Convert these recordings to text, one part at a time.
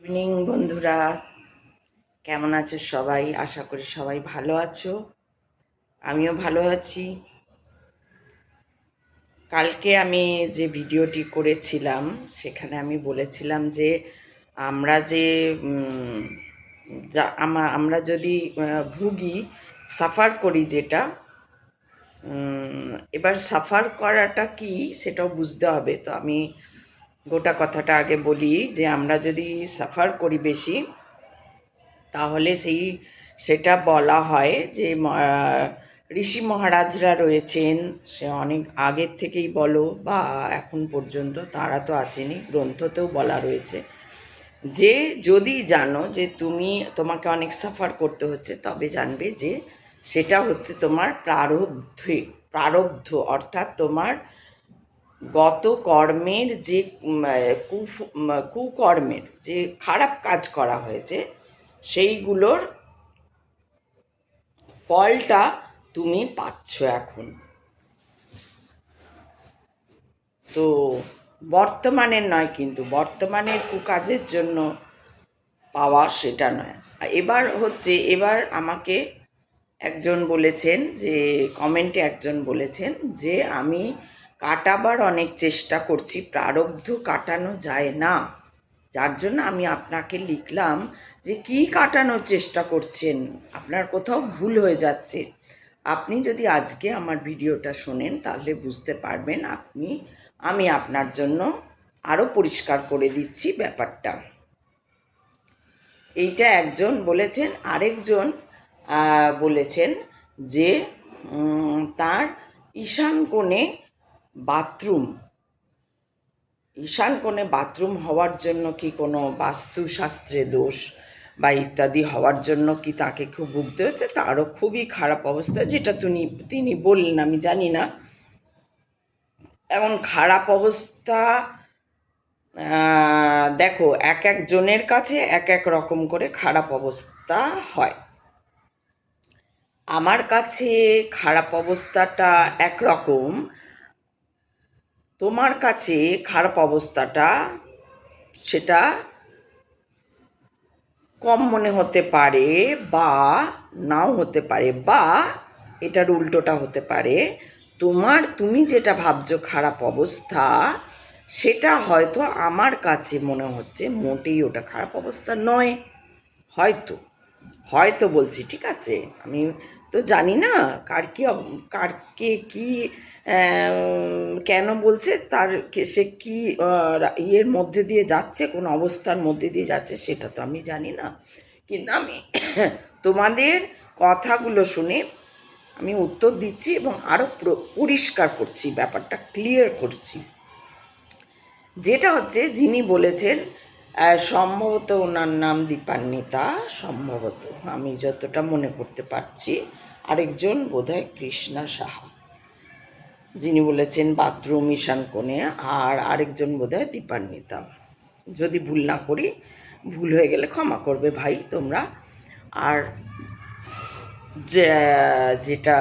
Evening বন্ধুরা, কেমন আছো সবাই? আশা করি সবাই ভালো আছো। আমিও ভালো আছি। কালকে আমি যে ভিডিওটি করেছিলাম সেখানে আমি বলেছিলাম যে আমরা যে আমরা যদি ভুগি, সাফার করি, যেটা এবার সাফার করাটা কি সেটাও বুঝতে হবে। তো আমি গোটা কথাটা আগে বলি যে আমরা যদি সাফার করি বেশি, তাহলে সেটা বলা হয় যে ঋষি মহারাজরা রয়েছেন, সে অনেক আগের থেকেই বলো বা এখন পর্যন্ত তারা তো আছেনই, গ্রন্থতেও বলা রয়েছে যে যদি জানো যে তোমাকে অনেক সাফার করতে হচ্ছে, তবে জানবে যে সেটা হচ্ছে তোমার প্রারব্ধ, অর্থাৎ তোমার গত কর্মের যে কুকর্মের যে খারাপ কাজ করা হয়েছে সেইগুলোর ফলটা তুমি পাচ্ছ এখন। তো বর্তমানের নয়, কিন্তু বর্তমানের কুকাজের জন্য পাওয়া সেটা নয়। এবার আমাকে একজন বলেছেন, যে কমেন্টে একজন বলেছেন যে আমি কাটাবার অনেক চেষ্টা করছি, প্রারব্ধ কাটানো যায় না, যার জন্য আমি আপনাকে লিখলাম যে কি কাটানোর চেষ্টা করছেন, আপনার কোথাও ভুল হয়ে যাচ্ছে। আপনি যদি আজকে আমার ভিডিওটা শোনেন তাহলে বুঝতে পারবেন, আমি আপনার জন্য আরও পরিষ্কার করে দিচ্ছি ব্যাপারটা। এইটা একজন বলেছেন। আরেকজন বলেছেন যে তার ঈশান কোণে বাথরুম হওয়ার জন্য কি কোনো বাস্তুশাস্ত্রে দোষ বা ইত্যাদি হওয়ার জন্য কি তাকে খুব ভুগতে হচ্ছে, তারও খুবই খারাপ অবস্থা, যেটা তিনি বললেন, আমি জানি না। এখন খারাপ অবস্থা, দেখো, এক একজনের কাছে এক এক রকম করে খারাপ অবস্থা হয়। আমার কাছে খারাপ অবস্থাটা একরকম, তোমার কাছে খারাপ অবস্থাটা সেটা কম মনে হতে পারে বা নাও হতে পারে, বা এটার উল্টোটা হতে পারে। তুমি যেটা ভাবছো খারাপ অবস্থা, সেটা হয়তো আমার কাছে মনে হচ্ছে মোটেই ওটা খারাপ অবস্থা নয়। হয়তো বলছি, ঠিক আছে? আমি তো জানি না কারকে কি কেন বলছে, সে কি ইয়ের মধ্যে দিয়ে যাচ্ছে, কোন অবস্থার মধ্যে দিয়ে যাচ্ছে, সেটা তো আমি জানি না। কিন্তু আমি তোমাদের কথাগুলো শুনে আমি উত্তর দিচ্ছি এবং আরও পরিষ্কার করছি, ব্যাপারটা ক্লিয়ার করছি। যেটা হচ্ছে, যিনি বলেছেন, সম্ভবত ওনার নাম দীপান্বিতা, সম্ভবত, আমি যতটা মনে করতে পারছি। আরেকজন বোধহয় কৃষ্ণা সাহা, যিনি বলেছেন বাথরুম ঈশান কোণে, আর আরেকজন বোধহয় দীপান্বিতা। যদি ভুল না করি, ভুল হয়ে গেলে ক্ষমা করবে ভাই তোমরা। আর যেটা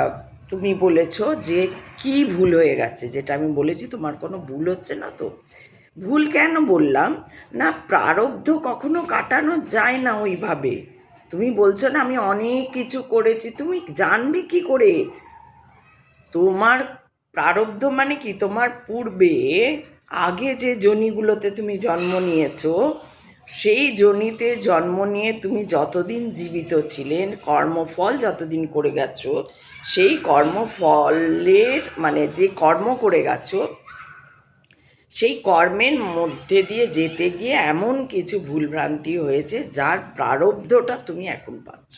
তুমি বলেছ যে কি ভুল হয়ে গেছে, যেটা আমি বলেছি তোমার কোনো ভুল হচ্ছে না। তো ভুল কেন বললাম না, প্রারব্ধ কখনো কাটানো যায় না ওইভাবে। তুমি বলছো না আমি অনেক কিছু করেছি, তুমি জানবে কি করে? তোমার প্রারব্ধ মানে কি, তোমার পূর্বে আগে যে যোনিগুলোতে তুমি জন্ম নিয়েছো, সেই যোনিতে জন্ম নিয়ে তুমি যতদিন জীবিত ছিলেন, কর্মফল যতদিন করে গেছো, সেই কর্মফলের মানে যে কর্ম করে গেছো, সেই কর্মের মধ্যে দিয়ে যেতে গিয়ে এমন কিছু ভুলভ্রান্তি হয়েছে যার প্রারব্ধটা তুমি এখন পাচ্ছ।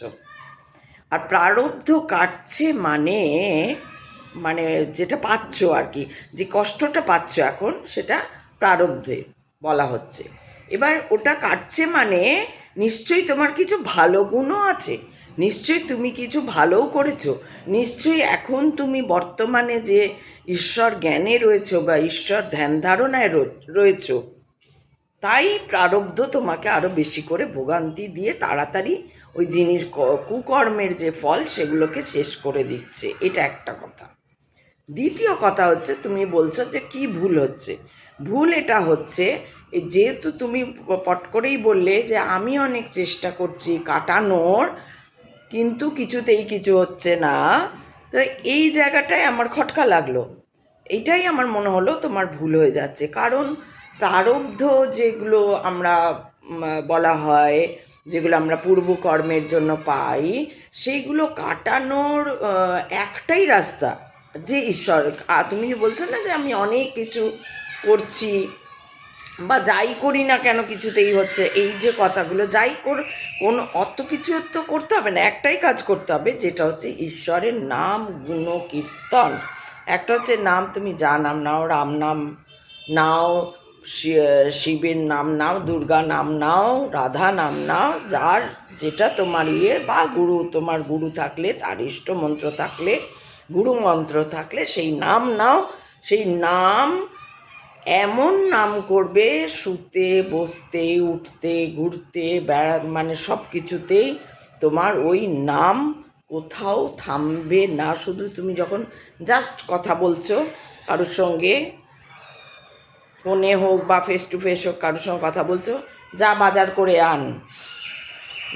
আর প্রারব্ধ কাটছে মানে মানে যেটা পাচ্ছ আর কি, যে কষ্টটা পাচ্ছ এখন, সেটা প্রারব্ধে বলা হচ্ছে। এবার ওটা কাটছে মানে নিশ্চয়ই তোমার কিছু ভালো গুণও আছে, নিশ্চয়ই তুমি কিছু ভালোও করেছো, নিশ্চয়ই এখন তুমি বর্তমানে যে ঈশ্বর জ্ঞানে রয়েছো বা ঈশ্বর ধ্যান ধারণায় রয়েছো, তাই প্রারব্ধ তোমাকে আরও বেশি করে ভোগান্তি দিয়ে তাড়াতাড়ি ওই কুকর্মের যে ফল সেগুলোকে শেষ করে দিচ্ছে। এটা একটা কথা। দ্বিতীয় কথা হচ্ছে, তুমি বলছো যে কি ভুল হচ্ছে। ভুল এটা হচ্ছে, এই যেহেতু তুমি পট করেই বললে যে আমি অনেক চেষ্টা করছি কাটানোর, কিন্তু কিছুতেই কিছু হচ্ছে না, তো এই জায়গাটায় আমার খটকা লাগলো। এইটাই আমার মনে হলো তোমার ভুল হয়ে যাচ্ছে। কারণ প্রারব্ধ যেগুলো আমরা বলা হয়, যেগুলো আমরা পূর্বকর্মের জন্য পাই, সেইগুলো কাটানোর একটাই রাস্তা, যে ঈশ্বর। তুমি যে বলছো না যে আমি অনেক কিছু করছি বা যাই করি না কেন কিছুতেই হচ্ছে, এই যে কথাগুলো, যাই কোনো অত কিছু তো করতে হবে না, একটাই কাজ করতে হবে, যেটা হচ্ছে ঈশ্বরের নাম গুণ কীর্তন। একটা হচ্ছে নাম, তুমি যা নাম নাও, রাম নাম নাও, শিবের নাম নাও, দুর্গা নাম নাও, রাধা নাম নাও, যার যেটা তোমার বা তোমার গুরু থাকলে, তার ইষ্ট মন্ত্র থাকলে, গুরু মন্ত্র থাকলে সেই নাম নাও। সেই নাম এমন নাম করবে, শুতে বসতে উঠতে ঘুরতে মানে সব কিছুতেই তোমার ওই নাম কোথাও থামবে না। শুধু তুমি যখন জাস্ট কথা বলছো কারোর সঙ্গে, ফোনে হোক বা ফেস টু ফেস হোক, কারোর সঙ্গে কথা বলছো, যা বাজার করে আন,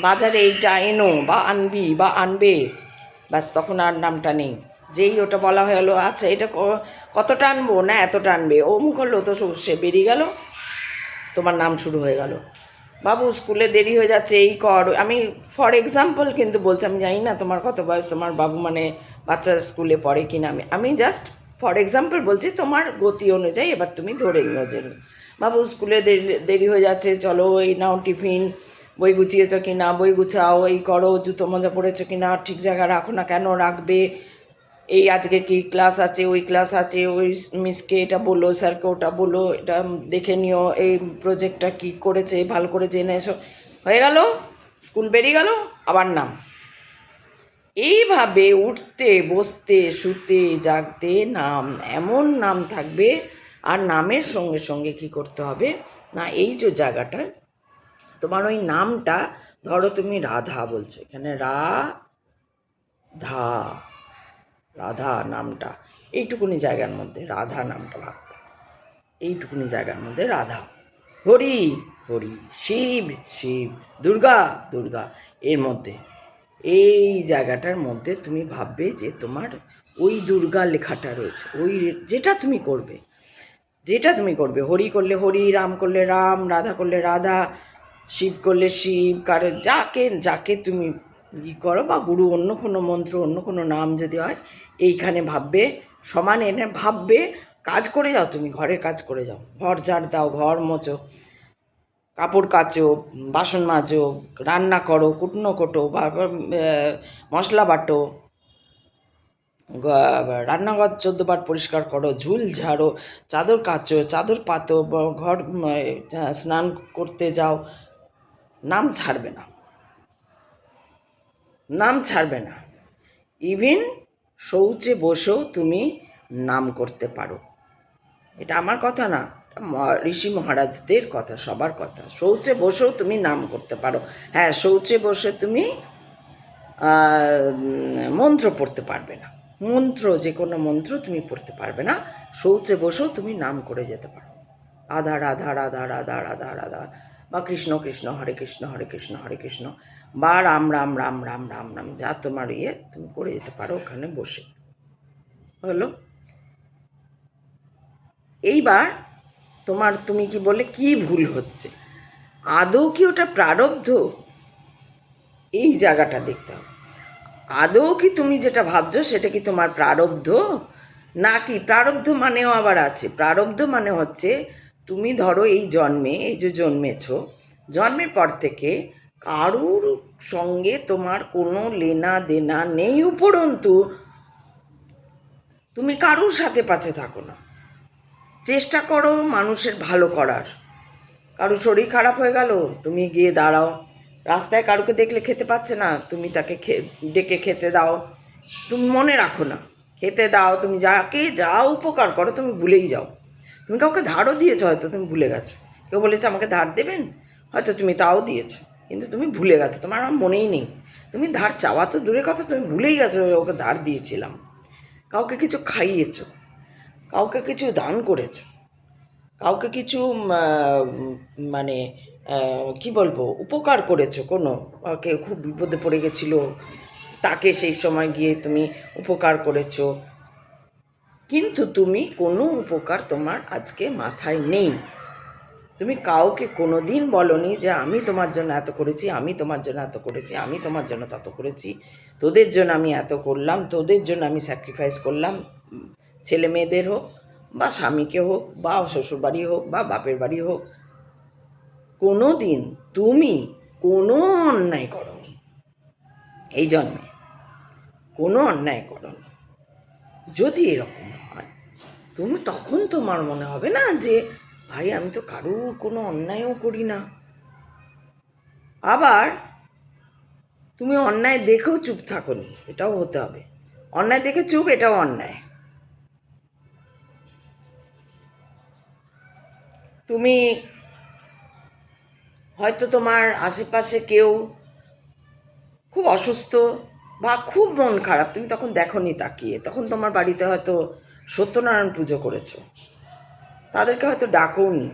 বাজারে এইটা এনো বা আনবি বা আনবে, ব্যাস তখন আর নামটা নেই। যেই ওটা বলা হয়ে গেলো, আচ্ছা এটা কতটা আনবো, না এতটা আনবে, ও মুখ হলো তো সে বেরিয়ে গেল, তোমার নাম শুরু হয়ে গেল। বাবু স্কুলে দেরি হয়ে যাচ্ছে, এই কর। আমি ফর এক্সাম্পল কিন্তু বলছি, আমি জানি না তোমার কত বয়স, তোমার বাবু মানে বাচ্চা স্কুলে পড়ে কিনা, আমি জাস্ট ফর এক্সাম্পল বলছি, তোমার গতি অনুযায়ী এবার তুমি ধরে নিও যে বাবু স্কুলে দেরি হয়ে যাচ্ছে, চলো এই নাও টিফিন, বই গুছিয়েছ কি না, বই গুছাও, এই করো, জুতো মোজা পড়েছো কি না, ঠিক জায়গায় রাখো না কেন, রাখবে, এই আজকে কি ক্লাস আছে, ওই ক্লাস আছে, ওই মিসকে এটা বলো, স্যারকে ওটা বলো, এটা দেখে নিও, এই প্রজেক্টটা কি করেছে ভালো করে জেনে এসো, হয়ে গেল, স্কুল বেরিয়ে গেল, আবার নাম। এইভাবে উঠতে বসতে শুতে জাগতে নাম, এমন নাম থাকবে। আর নামের সঙ্গে সঙ্গে কি করতে হবে না, এই যে জায়গাটা তোমার ওই নামটা, ধরো তুমি রাধা বলছো, এখানে রাধা, রাধা নামটা এইটুকুনি জায়গার মধ্যে রাধা নামটা ভাবতে, এইটুকুনি জায়গার মধ্যে রাধা, হরি হরি, শিব শিব, দুর্গা দুর্গা, এর মধ্যে এই জায়গাটার মধ্যে তুমি ভাববে যে তোমার ওই দুর্গা লেখাটা রয়েছে, ওই যেটা তুমি করবে, যেটা তুমি করবে, হরি করলে হরি, রাম করলে রাম, রাধা করলে রাধা, শিব করলে শিব, যাকে যাকে তুমি করো, বা গুরু অন্য কোনো মন্ত্র অন্য কোনো নাম যদি হয়, এইখানে ভাববে, সমান এনে ভাববে, কাজ করে যাও, তুমি ঘরের কাজ করে যাও, ঘর ঝাড় দাও, ঘর মোচো, কাপড় কাচো, বাসন মাজো, রান্না করো, কুটনো কোটো, বা মশলা বাটো, রান্নাঘর 14 বার পরিষ্কার করো, ঝুল ঝাড়ো, চাদর কাচো, চাদর পাতো, ঘর স্নান করতে যাও, নাম ছাড়বে না, নাম ছাড়বে না। ইভিন শৌচে বসেও তুমি নাম করতে পারো। এটা আমার কথা না, ঋষি মহারাজদের কথা, সবার কথা। শৌচে বসেও তুমি নাম করতে পারো। হ্যাঁ, শৌচে বসে তুমি মন্ত্র পড়তে পারবে না, মন্ত্র যে কোনো মন্ত্র তুমি পড়তে পারবে না। শৌচে বসেও তুমি নাম করে যেতে পারো, রাধা রাধা রাধা রাধা রাধা রাধা, বা কৃষ্ণ কৃষ্ণ, হরে কৃষ্ণ হরে কৃষ্ণ হরে কৃষ্ণ, বা রাম রাম রাম রাম রাম রাম, যা তোমার তুমি করে যেতে পারো ওখানে বসে। হলো? এইবার তুমি কি বলে কি ভুল হচ্ছে, আদৌ কি ওটা প্রারব্ধ, এই জায়গাটা দেখতে হবে। আদৌ কি তুমি যেটা ভাবছো সেটা কি তোমার প্রারব্ধ, নাকি প্রারব্ধ মানেও আবার আছে। প্রারব্ধ মানে হচ্ছে তুমি ধরো এই জন্মে, এই যে জন্মেছো, জন্মের পর থেকে কারুর সঙ্গে তোমার কোনো লেনা দেনা নেই, উপরন্তু তুমি কারুর সাথে পাশে থাকো না, চেষ্টা করো মানুষের ভালো করার। কারো শরীর খারাপ হয়ে গেল, তুমি গিয়ে দাঁড়াও, রাস্তায় কারুকে দেখলে খেতে পাচ্ছে না, তুমি তাকে ডেকে খেতে দাও, তুমি মনে রাখো না, খেতে দাও, তুমি যাকে যা উপকার করো তুমি ভুলেই যাও। তুমি কাউকে ধারও দিয়েছো, হয়তো তুমি ভুলে গেছো, কেউ বলেছে আমাকে ধার দেবেন, হয়তো তুমি তাও দিয়েছো, কিন্তু তুমি ভুলে গেছো, তোমার আমার মনেই নেই, তুমি ধার চাওয়া তো দূরের কথা, তুমি ভুলেই গেছো ওকে ধার দিয়েছিলাম। কাউকে কিছু খাইয়েছো, কাউকে কিছু দান করেছো, কাউকে কিছু মানে কি বলবো, উপকার করেছো কোনো, কেউ খুব বিপদে পড়ে গেছিলো, তাকে সেই সময় গিয়ে তুমি উপকার করেছো, কিন্তু তুমি কোনো উপকার তোমার আজকে মাথায় নেই। তুমি কাউকে কোনো দিন বলনি যে আমি তোমার জন্য এত করেছি, আমি তোমার জন্য এত করেছি, আমি তোমার জন্য তত করেছি, তোদের জন্য আমি এত করলাম, তোদের জন্য আমি স্যাক্রিফাইস করলাম, ছেলে মেয়েদের হোক বা স্বামীকে হোক বা শ্বশুরবাড়ি হোক বা বাপের বাড়ি হোক। কোনো দিন তুমি কোনো অন্যায় করনি এই জন্মে, কোনো অন্যায় করনি। যদি এরকম হয় তুমি তখন তোমার মনে হবে না যে ভাই আমি তো কারুর কোনো অন্যায়ও করি না। আবার তুমি অন্যায় দেখেও চুপ থাকোনি, এটাও হতে হবে। অন্যায় দেখে চুপ, এটাও অন্যায়। তুমি হয়তো তোমার আশেপাশে কেউ খুব অসুস্থ বা খুব মন খারাপ, তুমি তখন দেখোনি তাকিয়ে, তখন তোমার বাড়িতে হয়তো সত্যনারায়ণ পুজো করেছো, তাদেরকে হয়তো ডাকোনি,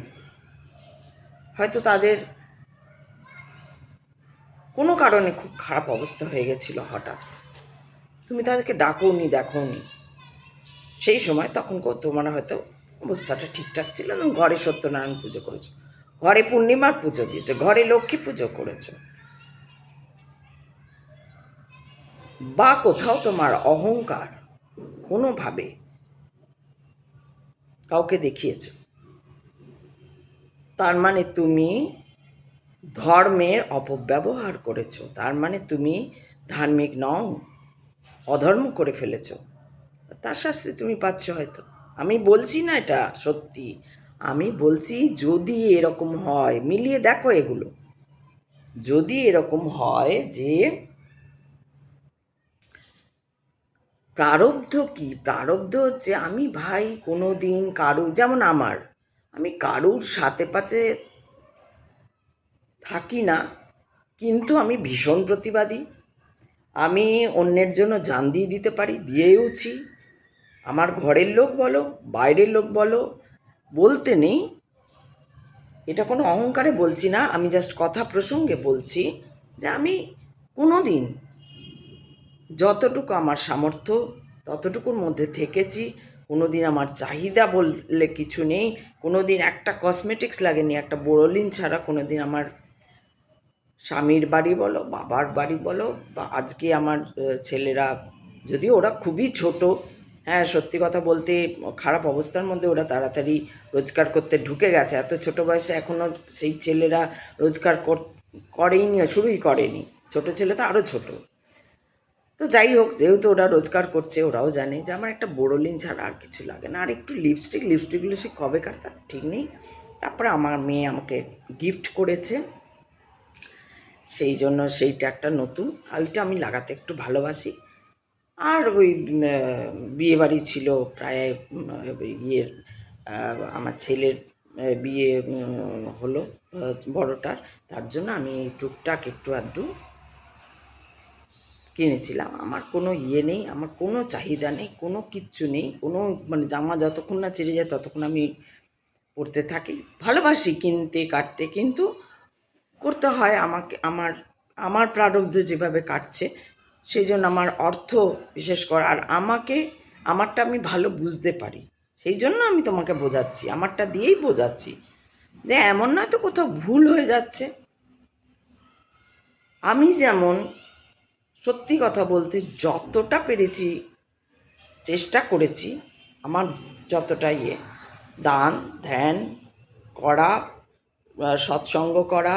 হয়তো তাদের কোনো কারণে খুব খারাপ অবস্থা হয়ে গেছিলো হঠাৎ, তুমি তাদেরকে ডাকোনি, দেখোনি সেই সময়, তখন তোমার হয়তো অবস্থাটা ঠিকঠাক ছিল না, ঘরে সত্যনারায়ণ পুজো করেছো, ঘরে পূর্ণিমার পুজো দিয়েছো, ঘরে লক্ষ্মী পুজো করেছো, বা কোথাও তোমার অহংকার কোনোভাবে কাউকে দেখিয়েছো, তার মানে তুমি ধর্মের অপব্যবহার করেছো, তার মানে তুমি ধার্মিক নও, অধর্ম করে ফেলেছো, তার শাস্তি তুমি পাচ্ছ হয়তো। আমি বলছি না এটা সত্যি, আমি বলছি যদি এরকম হয়, মিলিয়ে দেখো এগুলো, যদি এরকম হয় যে প্রারব্ধ কি, প্রারব্ধ হচ্ছে আমি ভাই কোনো দিন কারুর, যেমন আমি কারুর সাথে পাচে থাকি না, কিন্তু আমি ভীষণ প্রতিবাদী, আমি অন্যের জন্য জান দিয়ে দিতে পারি, দিয়েওছি। আমার ঘরের লোক বলো, বাইরের লোক বলো, বলতে নেই, এটা কোনো অহংকারে বলছি না, আমি জাস্ট কথা প্রসঙ্গে বলছি যে আমি কোনো দিন যতটুকু আমার সামর্থ্য ততটুকুর মধ্যে থেকেছি, কোনো দিন আমার চাহিদা বললে কিছু নেই, কোনো দিন একটা কসমেটিক্স লাগেনি, একটা বোরোলিন ছাড়া কোনো দিন আমার স্বামীর বাড়ি বলো, বাবার বাড়ি বলো, বা আজকে আমার ছেলেরা, যদিও ওরা খুবই ছোট, হ্যাঁ সত্যি কথা বলতে খারাপ অবস্থার মধ্যে ওরা তাড়াতাড়ি রোজগার করতে ঢুকে গেছে, এত ছোট বয়সে এখনও সেই ছেলেরা রোজগার করেইনি, শুরুই করেনি, ছোট ছেলে তো আরও ছোট। তো যাই হোক, যেহেতু ওরা রোজগার করছে, ওরাও জানে যে আমার একটা বোরোলিন ছাড়া আর কিছু লাগে না, আর একটু লিপস্টিকগুলো সে কবেকার তার ঠিক নেই। তারপরে আমার মেয়ে আমাকে গিফট করেছে, সেই জন্য সেইটা একটা নতুন, ওইটা আমি লাগাতে একটু ভালোবাসি। আর ওই বিয়েবাড়ি ছিল প্রায় ইয়ের, আমার ছেলের বিয়ে হলো বড়টার, তার জন্য আমি টুকটাক একটু আধটু কিনেছিলাম। আমার কোনো ইয়ে নেই, আমার কোনো চাহিদা নেই, কোনো কিচ্ছু নেই, কোনো মানে জামা যতক্ষণ না ছেড়ে যায় ততক্ষণ আমি পরতে থাকি, ভালোবাসি কিনতে কাটতে, কিন্তু করতে হয় আমাকে, আমার আমার প্রারব্ধ যেভাবে কাটছে, সেই জন্য আমার অর্থ বিশেষ করে, আর আমারটা আমি ভালো বুঝতে পারি, সেই জন্য আমি তোমাকে বোঝাচ্ছি, আমারটা দিয়েই বোঝাচ্ছি যে এমন নয় তো কোথাও ভুল হয়ে যাচ্ছে। আমি যেমন সত্যি কথা বলতে যতটা পেরেছি চেষ্টা করেছি, আমার যতটা দান ধ্যান করা, সৎসঙ্গ করা,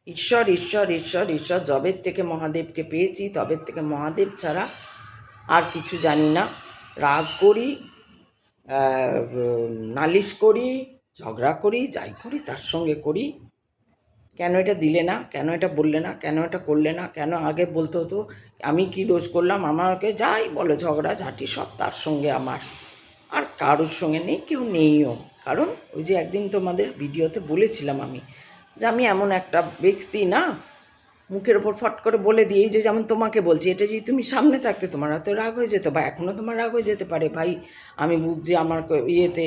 ঈশ্বর ঈশ্বর ঈশ্বর ঈশ্বর, যবের থেকে মহাদেবকে পেয়েছি তবের থেকে মহাদেব ছাড়া আর কিছু জানি না। রাগ করি, নালিশ করি, ঝগড়া করি, যাই করি তার সঙ্গে করি, কেন এটা দিলে না, কেন এটা বললে না, কেন এটা করলে না, কেন আগে বলতে হতো, আমি কি দোষ করলাম, আমাকে যাই বলে ঝগড়া ঝাঁটি সব তার সঙ্গে আমার, আর কারোর সঙ্গে নেই, কেউ নেইও। কারণ ওই যে একদিন তোমাদের ভিডিওতে বলেছিলাম আমি, যে আমি এমন একটা ব্যক্তি না, মুখের ওপর ফট করে বলে দিই, এই যে যেমন তোমাকে বলছি, এটা যদি তুমি সামনে থাকতে তোমার হয়তো রাগ হয়ে যেত, বা এখনও তোমার রাগ হয়ে যেতে পারে ভাই, আমি বুঝছি আমার ইয়েতে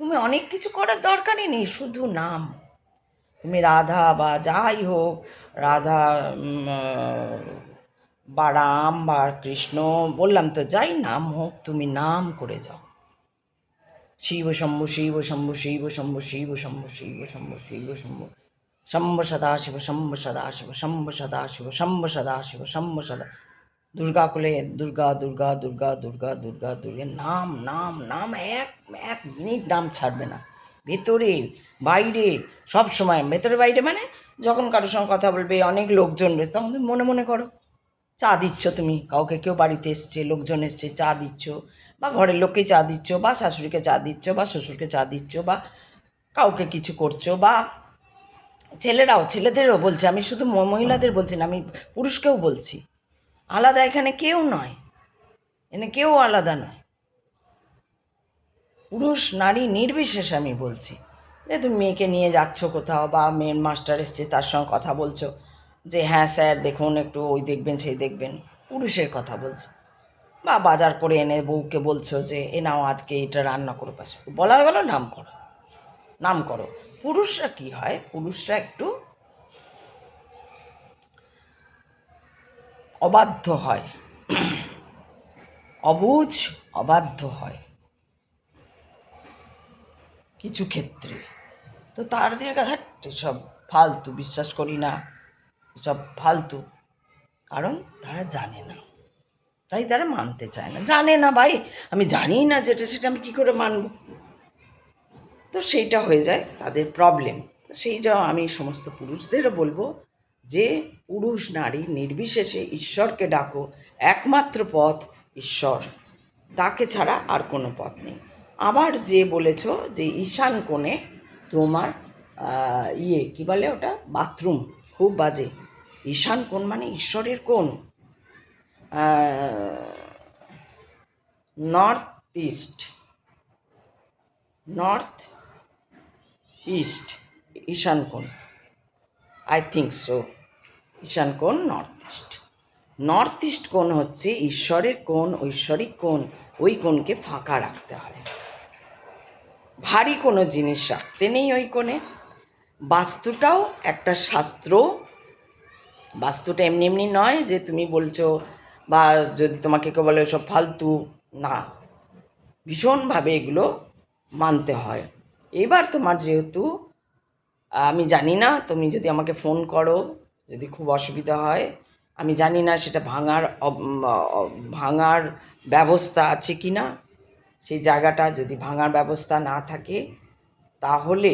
তুমি অনেক কিছু করার দরকারই নেই, শুধু নাম। তুমি রাধা বা যাই হোক, রাধা বা রাম বা কৃষ্ণ, বললাম তো, যাই নাম হোক, তুমি নাম করে যাও। শিব শম্ভু শিব শম্ভু শিব শম্ভু শিব শম্ভু শিব শম্ভু শিব শম্ভু শম্ভ সদাশিব শম্ভ সদাশিব শম্ভ সদাশিব শম্ভ সদাশিব শম্ভ সদা। দুর্গা কুলে দুর্গা দুর্গা দুর্গা দুর্গা দুর্গা দুর্গা, নাম নাম নাম, এক এক মিনিট নাম ছাড়বে না, ভেতরে বাইরে সব সময়। ভেতরে বাইরে মানে যখন কারোর সঙ্গে কথা বলবে, অনেক লোকজন রয়েছে, তখন তুমি মনে মনে করো। চা দিচ্ছ তুমি কাউকে, কেউ বাড়িতে এসছে, লোকজন এসছে, চা দিচ্ছ, বা ঘরের লোককে চা দিচ্ছ, বা শাশুড়িকে চা দিচ্ছ, বা শ্বশুরকে চা দিচ্ছ, বা কাউকে কিছু করছো, বা ছেলেদেরও বলছি, আমি শুধু মহিলাদের বলছি না, আমি পুরুষকেও বলছি। আলাদা এখানে কেউ নয়, এখানে কেউ আলাদা নয়, পুরুষ নারী নির্বিশেষে আমি বলছি। যে তুমি মেয়েকে নিয়ে যাচ্ছ কোথাও, বা মেয়ের মাস্টার এসছে, তার সঙ্গে কথা বলছো, যে হ্যাঁ স্যার দেখুন একটু ওই দেখবেন সেই দেখবেন, পুরুষের কথা বলছে। বা বাজার করে এনে বউকে বলছো যে এ নাও আজকে এটা রান্না করে পাশে, বলা গেল নাম করো, নাম করো। পুরুষরা কি হয়, পুরুষরা একটু অবাধ্য হয়, অবুঝ অবাধ্য হয় কিছু ক্ষেত্রে। তো তাদের কথা সব ফালতু, বিশ্বাস করি না, সব ফালতু, কারণ তারা জানে না, তাই তারা মানতে চায় না। জানে না ভাই, আমি জানি না যেটা, সেটা আমি কী করে মানব? তো সেইটা হয়ে যায় তাদের প্রবলেম। তো সেই জন্য আমি সমস্ত পুরুষদেরও বলবো যে পুরুষ নারী নির্বিশেষে ঈশ্বরকে ডাকো, একমাত্র পথ ঈশ্বর, তাকে ছাড়া আর কোনো পথ নেই। আবার যে বলেছ যে ঈশান কোণে তোমার কী বলে ওটা, বাথরুম, খুব বাজে। ঈশান কোণ মানে ঈশ্বরের কোণ, নর্থ ইস্ট, নর্থ ইস্ট, ঈশান কোণ, আই থিঙ্ক সো, ঈশান কোণ নর্থ ইস্ট। নর্থ ইস্ট কোণ হচ্ছে ঈশ্বরের কোণ, ঐশ্বরিক কোণ। ওই কোণকে ফাঁকা রাখতে হয়, ভারী কোনো জিনিস রাখতে নেই ওই কোণে। বাস্তুটাও একটা শাস্ত্র, বাস্তুটা এমনি এমনি নয় যে তুমি বলছো, বা যদি তোমাকে কেউ বলে সব ফালতু, না, ভীষণভাবে এগুলো মানতে হয়। এবার তোমার যেহেতু, আমি জানি না, তুমি যদি আমাকে ফোন করো, যদি খুব অসুবিধা হয়, আমি জানি না সেটা ভাঙার ব্যবস্থা আছে কি না। সেই জায়গাটা যদি ভাঙার ব্যবস্থা না থাকে, তাহলে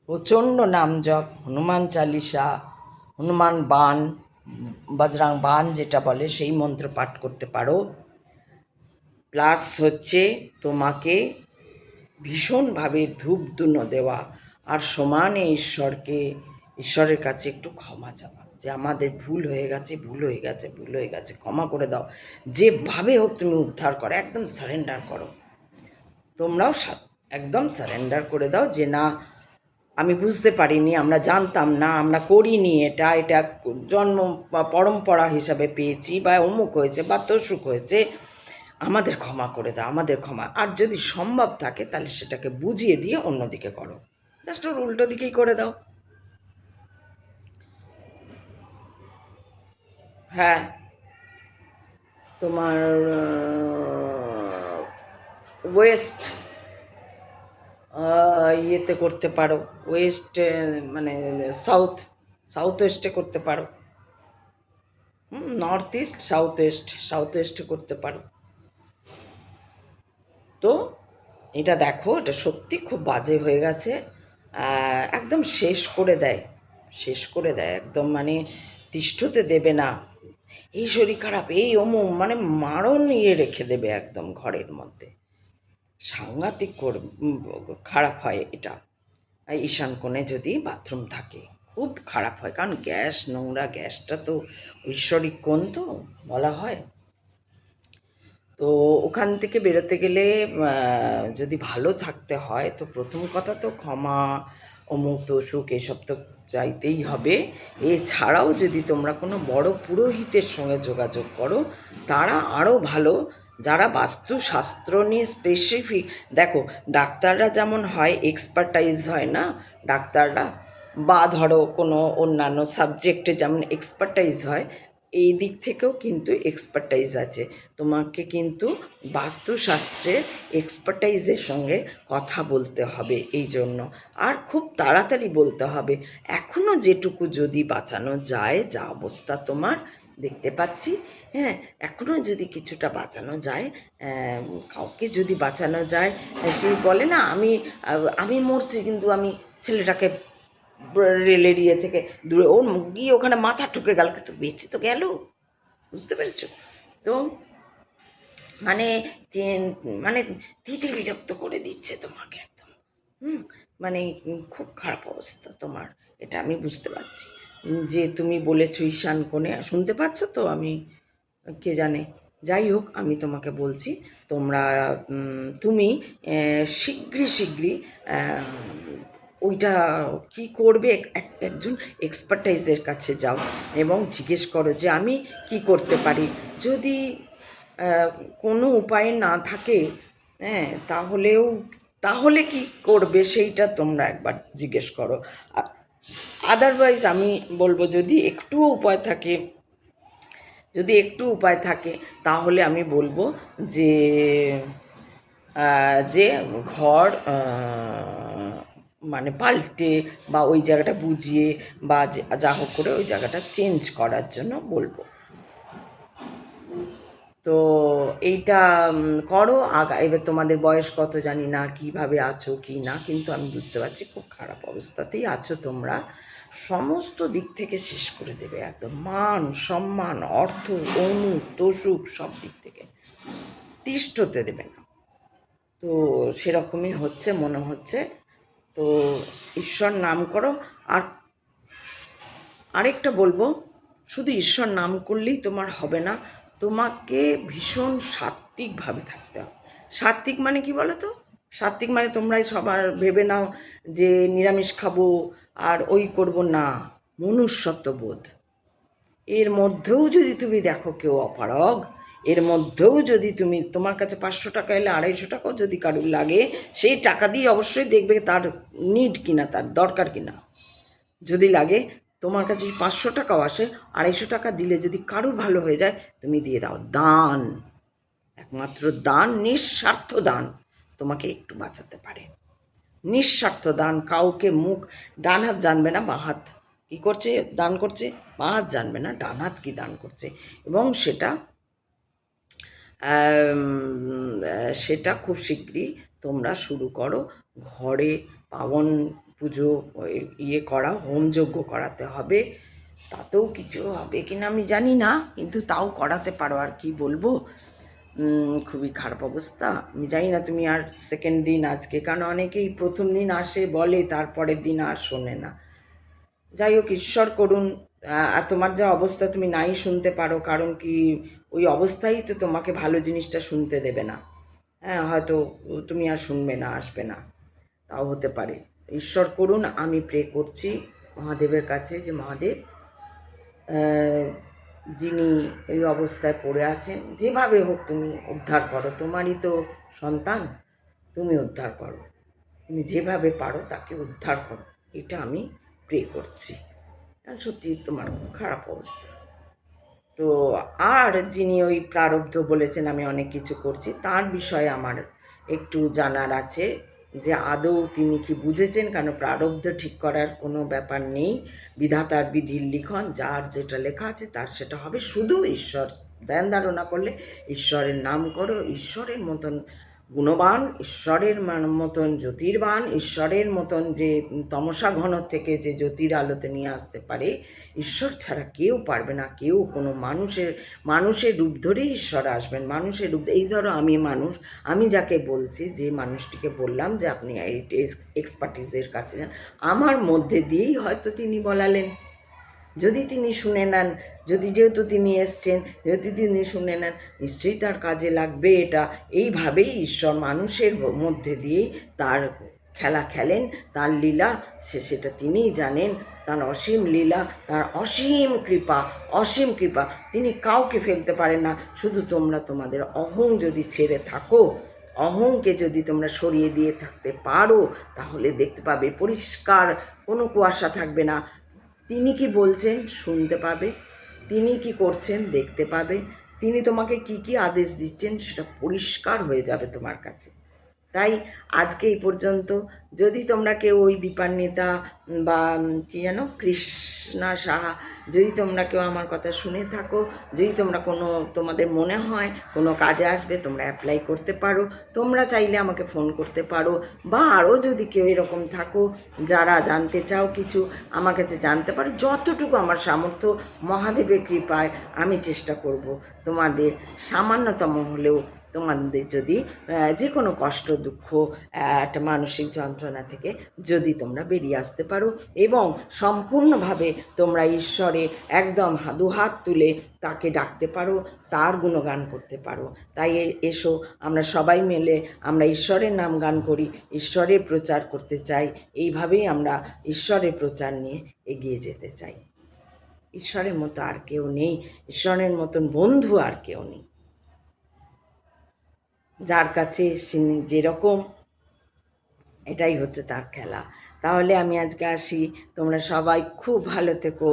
প্রচণ্ড নাম জপ, হনুমান চালিসা, হনুমান বাণ, বজরাং বাণ যেটা বলে, সেই মন্ত্র পাঠ করতে পারো। প্লাস হচ্ছে তোমাকে ভীষণভাবে ধূপ ধুনো দেওয়া, আর সমানে ঈশ্বরের কাছে একটু ক্ষমা চাওয়া, যে আমাদের ভুল হয়ে গেছে, ভুল হয়ে গেছে, ভুল হয়ে গেছে, ক্ষমা করে দাও। যেভাবে হোক তুমি উদ্ধার করো, একদম সারেন্ডার করো। তোমরাও একদম সারেন্ডার করে দাও, যে না, আমি বুঝতে পারিনি, আমরা জানতাম না, আমরা করিনি, এটা এটা জন্ম পরম্পরা হিসাবে পেয়েছি, বা অমুক হয়েছে, বা তসুক হয়েছে, আমাদের ক্ষমা করে দাও, আমাদের ক্ষমা। আর যদি সম্ভব থাকে তাহলে সেটাকে বুঝিয়ে দিয়ে অন্যদিকে করো, জাস্ট ওর উল্টো দিকেই করে দাও। হ্যাঁ, তোমার ওয়েস্ট ইয়েতে করতে পারো, ওয়েস্ট মানে সাউথ ওয়েস্টে করতে পারো, নর্থ ইস্ট, সাউথ ওয়েস্টে করতে পারো। তো এটা দেখো, এটা সত্যি খুব বাজে হয়ে গেছে, একদম শেষ করে দেয়, শেষ করে দেয় একদম, মানে তিষ্ঠতে দেবে না। এই শরীর খারাপ, এই অমুক, মানে মারণ রেখে দেবে একদম ঘরের মধ্যে, সাংঘাতিক খারাপ হয় এটা। ঈশান কোণে যদি বাথরুম থাকে খুব খারাপ হয়, কারণ গ্যাস, নোংরা গ্যাসটা তো ঐশ্বরিক কোণ তো বলা হয়। তো ওখান থেকে বেরোতে গেলে যদি ভালো থাকতে হয়, তো প্রথম কথা তো ক্ষমা, অমুক তসুক এসব তো চাইতেই হবে। এছাড়াও যদি তোমরা কোনো বড় পুরোহিতের সঙ্গে যোগাযোগ করো, তারা আরও ভালো যারা বাস্তুশাস্ত্র নিয়ে স্পেসিফিক, দেখো ডাক্তাররা যেমন হয় এক্সপার্টাইজ হয় না ডাক্তাররা, বা ধরো কোনো অন্যান্য সাবজেক্টে যেমন এক্সপার্টাইজ হয়, এই দিক থেকেও কিন্তু এক্সপার্টাইজ আছে। তোমাকে কিন্তু বাস্তুশাস্ত্রের এক্সপার্টাইজের সঙ্গে কথা বলতে হবে এই জন্য, আর খুব তাড়াতাড়ি বলতে হবে। এখনও যেটুকু যদি বাঁচানো যায়, যা অবস্থা তোমার দেখতে পাচ্ছি, হ্যাঁ, এখনও যদি কিছুটা বাঁচানো যায়, কাউকে যদি বাঁচানো যায়, সে বলে না আমি মরছি কিন্তু আমি ছেলেটাকে রেলের ইয়ে থেকে দূরে, ওর গিয়ে ওখানে মাথা ঠুকে গেল, কিন্তু বেঁচে তো গেল, বুঝতে পেরেছো তো? মানে মানে তিতি বিরক্ত করে দিচ্ছে তোমাকে একদম। মানে খুব খারাপ অবস্থা তোমার, এটা আমি বুঝতে পারছি। যে তুমি বলেছো ঈশান কোণে, শুনতে পাচ্ছ তো? আমি কে জানে, যাই হোক আমি তোমাকে বলছি, তুমি শীঘ্রই ওইটা কি করবে, একজন এক্সপার্টাইজের কাছে যাও এবং জিজ্ঞেস করো যে আমি কি করতে পারি। যদি কোনো উপায় না থাকে, হ্যাঁ, তাহলে কি করবে সেইটা তোমরা একবার জিজ্ঞেস করো। আদারওয়াইজ আমি বলবো যদি একটু উপায় থাকে তাহলে আমি বলবো যে যে ঘর মানে পাল্টে বা ওই জায়গাটা বুঝিয়ে বা যা হোক করে ওই জায়গাটা চেঞ্জ করার জন্য বলবো। তো এইটা করো। এবার তোমাদের বয়স কত জানি না, কিভাবে আছো কি না, কিন্তু আমি বুঝতে পারছি খুব খারাপ অবস্থাতেই আছো তোমরা। সমস্ত দিক থেকে শেষ করে দেবে একদম, মান সম্মান অর্থ অমুক তসুক সব দিক থেকে তিষ্ঠ হতে দেবে না। তো সেরকমই হচ্ছে মনে হচ্ছে। তো ঈশ্বর নাম করো। আর আরেকটা বলবো, শুধু ঈশ্বর নাম করলেই তোমার হবে না, তোমাকে ভীষণ সাত্ত্বিকভাবে থাকতে হবে। সাত্ত্বিক মানে কি বলো তো? সাত্ত্বিক মানে তোমরাই সবার ভেবে নাও যে নিরামিষ খাবো আর ওই করব না, মনুষ্যত্ববোধ। এর মধ্যেও যদি তুমি দেখো কেউ অপারগ, এর মধ্যেও যদি তোমার কাছে 500 টাকা এলে 250 টাকাও যদি কারুর লাগে, সেই টাকা দিয়ে অবশ্যই দেখবে তার নিড কিনা, তার দরকার কিনা। যদি লাগে, তোমার কাছে যদি 500 টাকাও আসে, 250 টাকা দিলে যদি কারুর ভালো হয়ে যায়, তুমি দিয়ে দাও। দান, একমাত্র দান, নিঃস্বার্থ দান তোমাকে একটু বাঁচাতে পারে। নিঃস্বার্থ দান, কাউকে মুখ, ডান হাত জানবে না বাঁ হাত কী করছে, দান করছে, বাঁ হাত জানবে না ডান হাত কী দান করছে। এবং সেটা খুব শীঘ্রই তোমরা শুরু করো। ঘরে পাবন পুজো ইয়ে করা, হোমযজ্ঞ করাতে হবে। তাতেও কিছু হবে কিনা আমি জানি না, কিন্তু তাও করাতে পারো। আর কি বলবো, খুবই খারাপ অবস্থা। আমি জানি না তুমি আর সেকেন্ড দিন আজকে, কারণ অনেকেই প্রথম দিন আসে বলে, তারপরের দিন আর শোনে না। যাই হোক, ঈশ্বর করুন। আর তোমার যা অবস্থা তুমি নাই শুনতে পারো, কারণ কি ওই অবস্থায় তো তোমাকে ভালো জিনিসটা শুনতে দেবে না। হ্যাঁ, হয়তো তুমি আর শুনবে না, আসবে না, তাও হতে পারে। ঈশ্বর করুন। আমি প্রে করছি মহাদেবের কাছে যে মহাদেব, যিনি এই অবস্থায় পড়ে আছেন, যেভাবে হোক তুমি উদ্ধার করো। তোমারই তো সন্তান, তুমি উদ্ধার করো। তুমি যেভাবে পারো তাকে উদ্ধার করো, এটা আমি প্রে করছি। সত্যি তোমার খুব খারাপ অবস্থা। তো আর যিনি ওই প্রারব্ধ বলেছেন আমি অনেক কিছু করছি, তার বিষয়ে আমার একটু জানার আছে যে আদৌ তিনি কি বুঝেছেন। কারণ প্রারব্ধ ঠিক করার কোনো ব্যাপার নেই, বিধাতার বিধির লিখন, যার যেটা লেখা আছে তার সেটা হবে। শুধু ঈশ্বর ধ্যান ধারণা করলে, ঈশ্বরের নাম করো, ঈশ্বরের মতন গুণবান, ঈশ্বরের মতন জ্যোতির্বান, ঈশ্বরের মতন যে তমসা ঘন থেকে যে জ্যোতির আলোতে নিয়ে আসতে পারে, ঈশ্বর ছাড়া কেউ পারবে না। কেউ কোনো মানুষের রূপ ধরেই ঈশ্বর আসবেন। মানুষের রূপ, এই ধরো আমি মানুষ, আমি যাকে বলছি, যে মানুষটিকে বললাম যে আপনি এই এক্সপার্টিসের কাছে যান, আমার মধ্যে দিয়েই হয়তো তিনি বলালেন। যদি তিনি শুনে নেন, যেহেতু তিনি এসছেন, যদি তিনি শুনে নেন, নিশ্চয়ই তার কাজে লাগবে এটা। এইভাবেই ঈশ্বর মানুষের মধ্যে দিয়েই তার খেলা খেলেন, তার লীলা সেটা তিনিই জানেন। তার অসীম লীলা, তার অসীম কৃপা, অসীম কৃপা। তিনি কাউকে ফেলতে পারেন না। শুধু তোমরা তোমাদের অহং যদি ছেড়ে থাকো, অহংকে যদি তোমরা সরিয়ে দিয়ে থাকতে পারো, তাহলে দেখতে পাবে পরিষ্কার, কোনো কুয়াশা থাকবে না। তিনি কি বলছেন শুনতে পাবে, তিনি কি করছেন দেখতে পাবে, তিনি তোমাকে কি কি আদেশ দিচ্ছেন সেটা পরিষ্কার হয়ে যাবে তোমার কাছে। তাই আজকে এই পর্যন্ত। যদি তোমরা কেউ ওই দীপান্বিতা বা কী যেন কৃষ্ণা সাহা, যদি তোমরা কেউ আমার কথা শুনে থাকো, যদি তোমরা তোমাদের মনে হয় কোনো কাজে আসবে, তোমরা অ্যাপ্লাই করতে পারো। তোমরা চাইলে আমাকে ফোন করতে পারো, বা আরও যদি কেউ এরকম থাকো যারা জানতে চাও কিছু, আমার কাছে জানতে পারো। যতটুকু আমার সামর্থ্য, মহাদেবের কৃপায় আমি চেষ্টা করব তোমাদের সামান্যতম হলেও, তোমাদের যদি যে কোনো কষ্ট, দুঃখ, একটা মানসিক যন্ত্রণা থেকে যদি তোমরা বেরিয়ে আসতে পারো এবং সম্পূর্ণভাবে তোমরা ঈশ্বরে একদম দুহাত তুলে তাকে ডাকতে পারো, তার গুণগান করতে পারো। তাই এসো আমরা সবাই মিলে আমরা ঈশ্বরের নাম গান করি, ঈশ্বরের প্রচার করতে চাই। এইভাবেই আমরা ঈশ্বরের প্রচার নিয়ে এগিয়ে যেতে চাই। ঈশ্বরের মতো আর কেউ নেই, ঈশ্বরের মতন বন্ধু আর কেউ নেই। যার কাছে যেরকম, এটাই হচ্ছে তার খেলা। তাহলে আমি আজকে আসি, তোমরা সবাই খুব ভালো থেকো,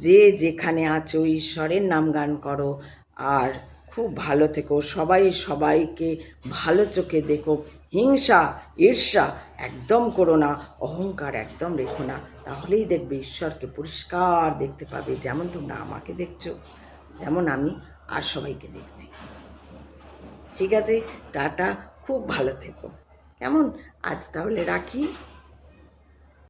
যে যেখানে আছো ঈশ্বরের নাম গান করো, আর খুব ভালো থেকো। সবাই সবাইকে ভালো চোখে দেখো, হিংসা ঈর্ষা একদম করো না, অহংকার একদম রেখো না। তাহলেই দেখবে ঈশ্বরকে পরিষ্কার দেখতে পাবে, যেমন তোমরা আমাকে দেখছো, যেমন আমি আর সবাইকে দেখছি। ঠিক আছে, টাটা, খুব ভালো থেকো। কেমন? আজ তাহলে রাখি।